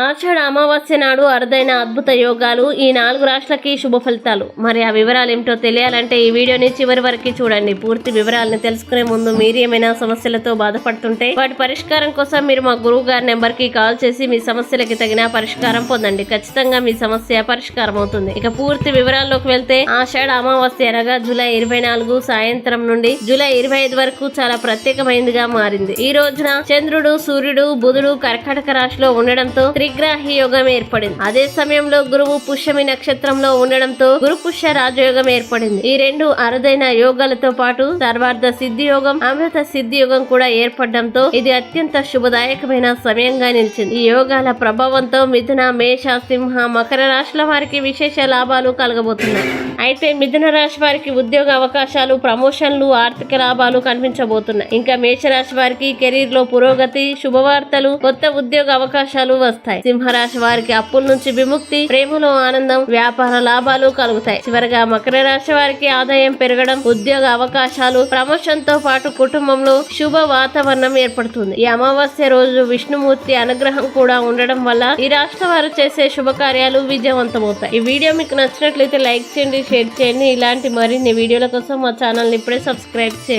ఆషాఢ అమావాస్య నాడు అరుదైన అద్భుత యోగాలు, ఈ 4 రాష్ట్రాలకి శుభ ఫలితాలు. మరి ఆ వివరాలు ఏమిటో తెలియాలంటే ఈ వీడియోని చివరి వరకు చూడండి. పూర్తి వివరాలను తెలుసుకునే ముందు మీరు ఏమైనా సమస్యలతో బాధపడుతుంటే వాటి పరిష్కారం కోసం మీరు మా గురువు గారి నెంబర్ కి కాల్ చేసి మీ సమస్యలకి తగిన పరిష్కారం పొందండి. ఖచ్చితంగా మీ సమస్య పరిష్కారం అవుతుంది. ఇక పూర్తి వివరాల్లోకి వెళ్తే, ఆషాఢ అమావాస్య అనగా జూలై 24 సాయంత్రం నుండి జూలై 25 వరకు చాలా ప్రత్యేకమైనదిగా మారింది. ఈ రోజున చంద్రుడు, సూర్యుడు, బుధుడు కర్కాటక రాశిలో ఉండడంతో త్రిగ్రాహి యోగం ఏర్పడింది. అదే సమయంలో గురువు పుష్యమి నక్షత్రంలో ఉండడంతో గురు పుష్య రాజయోగం ఏర్పడింది. ఈ రెండు అరుదైన యోగాలతో పాటు సర్వార్థ సిద్ధి యోగం, అమృత సిద్ధి యోగం కూడా ఏర్పడడంతో ఇది అత్యంత శుభదాయకమైన సమయంగా నిలిచింది. ఈ యోగాల ప్రభావంతో మిథున, మేష, సింహ, మకర రాశుల వారికి విశేష లాభాలు కలగబోతున్నాయి. అయితే మిథున రాశి వారికి ఉద్యోగ అవకాశాలు, ప్రమోషన్లు, ఆర్థిక లాభాలు కనిపించబోతున్నాయి. ఇంకా మేషరాశి వారికి కెరీర్ లో పురోగతి, శుభవార్తలు, కొత్త ఉద్యోగ అవకాశాలు వస్తాయి. సింహరాశి వారికి అప్పుల నుంచి విముక్తి, ప్రేమలో ఆనందం, వ్యాపార లాభాలు కలుగుతాయి. చివరగా మకర రాశి వారికి ఆదాయం పెరగడం, ఉద్యోగ అవకాశాలు, ప్రమోషన్ తో పాటు కుటుంబంలో శుభ వాతావరణం ఏర్పడుతుంది. ఈ అమావాస్య రోజు విష్ణుమూర్తి అనుగ్రహం కూడా ఉండడం వల్ల ఈ రాష్ట్ర వారు చేసే శుభకార్యాలు విజయవంతమవుతాయి. ఈ వీడియో మీకు నచ్చినట్లయితే లైక్ చేయండి, షేర్ చేయండి. ఇలాంటి మరిన్ని వీడియోల కోసం మా ఛానల్ ని ఇప్పుడే సబ్స్క్రైబ్ చేయండి.